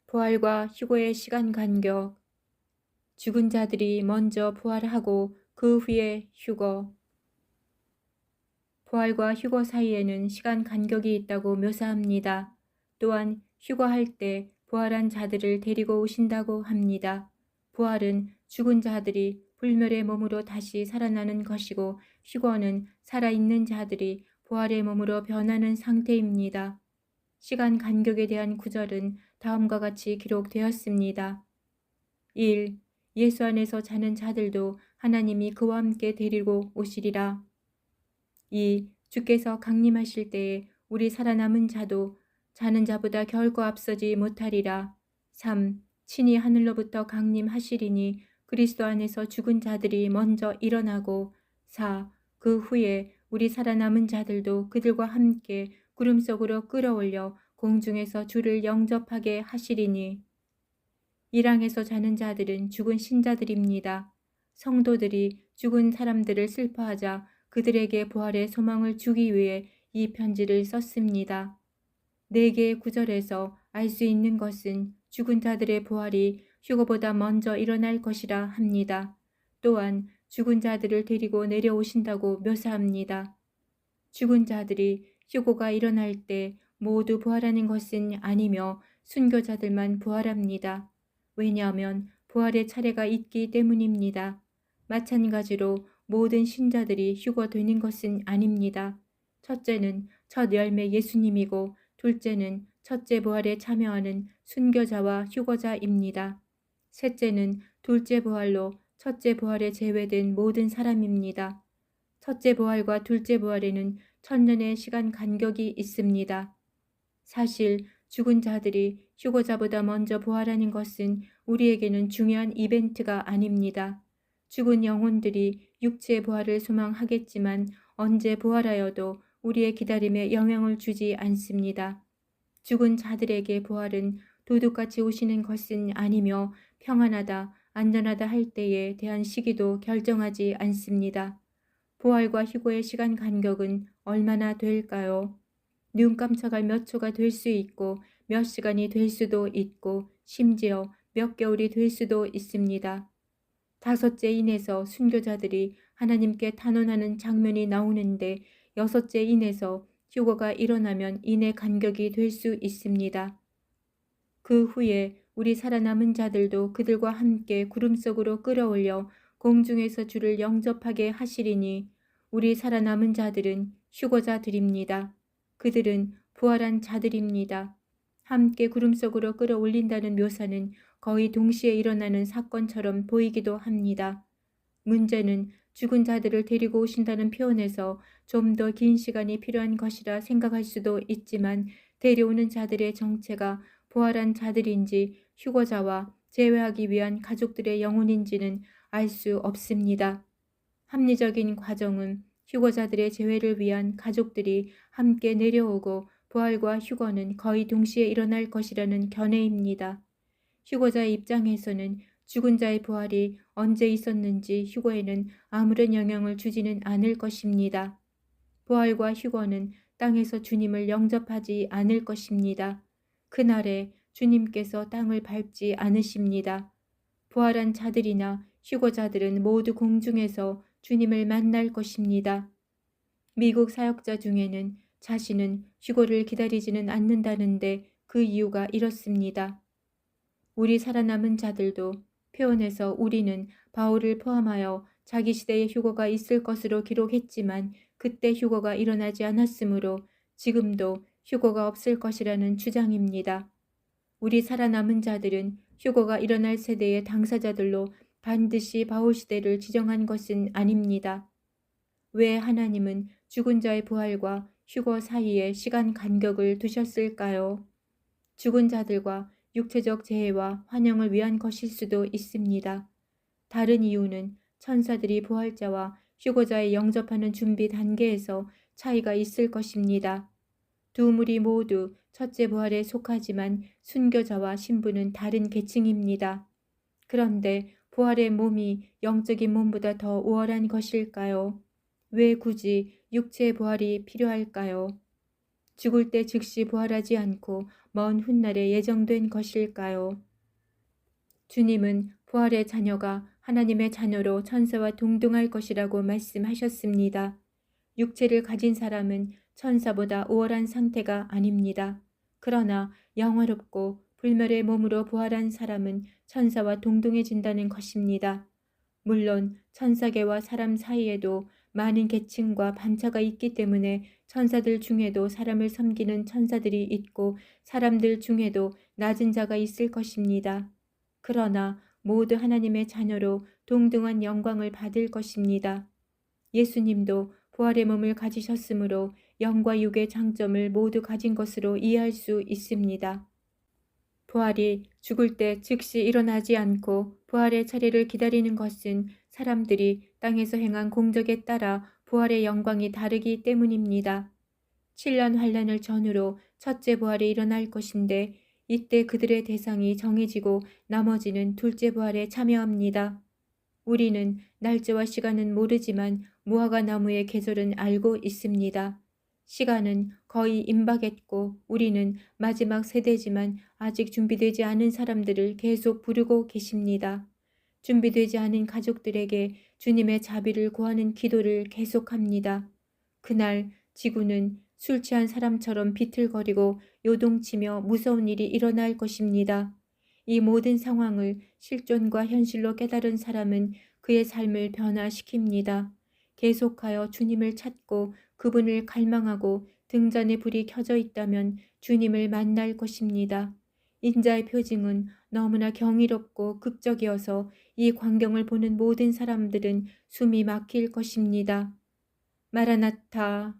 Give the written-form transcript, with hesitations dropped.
부활과 휴거의 시간 간격. 죽은 자들이 먼저 부활하고 그 후에 휴거. 부활과 휴거 사이에는 시간 간격이 있다고 묘사합니다. 또한 휴거할 때 부활한 자들을 데리고 오신다고 합니다. 부활은 죽은 자들이 불멸의 몸으로 다시 살아나는 것이고, 휴거는 살아있는 자들이 부활의 몸으로 변하는 상태입니다. 시간 간격에 대한 구절은 다음과 같이 기록되었습니다. 1. 예수 안에서 자는 자들도 하나님이 그와 함께 데리고 오시리라. 2. 주께서 강림하실 때에 우리 살아남은 자도 자는 자보다 결코 앞서지 못하리라. 3. 친히 하늘로부터 강림하시리니 그리스도 안에서 죽은 자들이 먼저 일어나고, 4. 그 후에 우리 살아남은 자들도 그들과 함께 구름 속으로 끌어올려 공중에서 주를 영접하게 하시리니. 이 땅에서 자는 자들은 죽은 신자들입니다. 성도들이 죽은 사람들을 슬퍼하자 그들에게 부활의 소망을 주기 위해 이 편지를 썼습니다. 4개의 구절에서 알 수 있는 것은 죽은 자들의 부활이 휴거보다 먼저 일어날 것이라 합니다. 또한 죽은 자들을 데리고 내려오신다고 묘사합니다. 죽은 자들이 휴거가 일어날 때 모두 부활하는 것은 아니며 순교자들만 부활합니다. 왜냐하면 부활의 차례가 있기 때문입니다. 마찬가지로 모든 신자들이 휴거되는 것은 아닙니다. 첫째는 첫 열매 예수님이고, 둘째는 첫째 부활에 참여하는 순교자와 휴거자입니다. 셋째는 둘째 부활로 첫째 부활에 제외된 모든 사람입니다. 첫째 부활과 둘째 부활에는 천년의 시간 간격이 있습니다. 사실 죽은 자들이 휴거자보다 먼저 부활하는 것은 우리에게는 중요한 이벤트가 아닙니다. 죽은 영혼들이 육체의 부활을 소망하겠지만 언제 부활하여도 우리의 기다림에 영향을 주지 않습니다. 죽은 자들에게 부활은 도둑같이 오시는 것은 아니며 평안하다, 안전하다 할 때에 대한 시기도 결정하지 않습니다. 부활과 휴거의 시간 간격은 얼마나 될까요? 눈 깜짝할 몇 초가 될 수 있고, 몇 시간이 될 수도 있고, 심지어 몇 개월이 될 수도 있습니다. 5째 인에서 순교자들이 하나님께 탄원하는 장면이 나오는데, 6째 인에서 휴거가 일어나면 인의 간격이 될 수 있습니다. 그 후에 우리 살아남은 자들도 그들과 함께 구름 속으로 끌어올려 공중에서 주를 영접하게 하시리니, 우리 살아남은 자들은 휴거자들입니다. 그들은 부활한 자들입니다. 함께 구름 속으로 끌어올린다는 묘사는 거의 동시에 일어나는 사건처럼 보이기도 합니다. 문제는 죽은 자들을 데리고 오신다는 표현에서 좀 더 긴 시간이 필요한 것이라 생각할 수도 있지만, 데려오는 자들의 정체가 부활한 자들인지 휴거자와 제외하기 위한 가족들의 영혼인지는 알 수 없습니다. 합리적인 과정은 휴거자들의 제외를 위한 가족들이 함께 내려오고 부활과 휴거는 거의 동시에 일어날 것이라는 견해입니다. 휴거자의 입장에서는 죽은 자의 부활이 언제 있었는지 휴거에는 아무런 영향을 주지는 않을 것입니다. 부활과 휴거는 땅에서 주님을 영접하지 않을 것입니다. 그날에 주님께서 땅을 밟지 않으십니다. 부활한 자들이나 휴거자들은 모두 공중에서 주님을 만날 것입니다. 미국 사역자 중에는 자신은 휴거를 기다리지는 않는다는데 그 이유가 이렇습니다. 우리 살아남은 자들도 표현에서 우리는 바울을 포함하여 자기 시대의 휴거가 있을 것으로 기록했지만 그때 휴거가 일어나지 않았으므로 지금도 휴거가 없을 것이라는 주장입니다. 우리 살아남은 자들은 휴거가 일어날 세대의 당사자들로 반드시 바울 시대를 지정한 것은 아닙니다. 왜 하나님은 죽은 자의 부활과 휴거 사이에 시간 간격을 두셨을까요? 죽은 자들과 육체적 재해와 환영을 위한 것일 수도 있습니다. 다른 이유는 천사들이 부활자와 휴거자에 영접하는 준비 단계에서 차이가 있을 것입니다. 두 무리 모두 첫째 부활에 속하지만 순교자와 신부는 다른 계층입니다. 그런데 부활의 몸이 영적인 몸보다 더 우월한 것일까요? 왜 굳이 육체의 부활이 필요할까요? 죽을 때 즉시 부활하지 않고 먼 훗날에 예정된 것일까요? 주님은 부활의 자녀가 하나님의 자녀로 천사와 동등할 것이라고 말씀하셨습니다. 육체를 가진 사람은 천사보다 우월한 상태가 아닙니다. 그러나 영화롭고 불멸의 몸으로 부활한 사람은 천사와 동등해진다는 것입니다. 물론 천사계와 사람 사이에도 많은 계층과 반차가 있기 때문에 천사들 중에도 사람을 섬기는 천사들이 있고 사람들 중에도 낮은 자가 있을 것입니다. 그러나 모두 하나님의 자녀로 동등한 영광을 받을 것입니다. 예수님도 부활의 몸을 가지셨으므로 영과 육의 장점을 모두 가진 것으로 이해할 수 있습니다. 부활이 죽을 때 즉시 일어나지 않고 부활의 차례를 기다리는 것은 사람들이 땅에서 행한 공적에 따라 부활의 영광이 다르기 때문입니다. 7년 환란을 전후로 첫째 부활이 일어날 것인데 이때 그들의 대상이 정해지고 나머지는 둘째 부활에 참여합니다. 우리는 날짜와 시간은 모르지만 무화과 나무의 계절은 알고 있습니다. 시간은 거의 임박했고 우리는 마지막 세대지만 아직 준비되지 않은 사람들을 계속 부르고 계십니다. 준비되지 않은 가족들에게 주님의 자비를 구하는 기도를 계속합니다. 그날 지구는 술 취한 사람처럼 비틀거리고 요동치며 무서운 일이 일어날 것입니다. 이 모든 상황을 실존과 현실로 깨달은 사람은 그의 삶을 변화시킵니다. 계속하여 주님을 찾고 그분을 갈망하고 등잔에 불이 켜져 있다면 주님을 만날 것입니다. 인자의 표징은 너무나 경이롭고 극적이어서 이 광경을 보는 모든 사람들은 숨이 막힐 것입니다. 마라나타.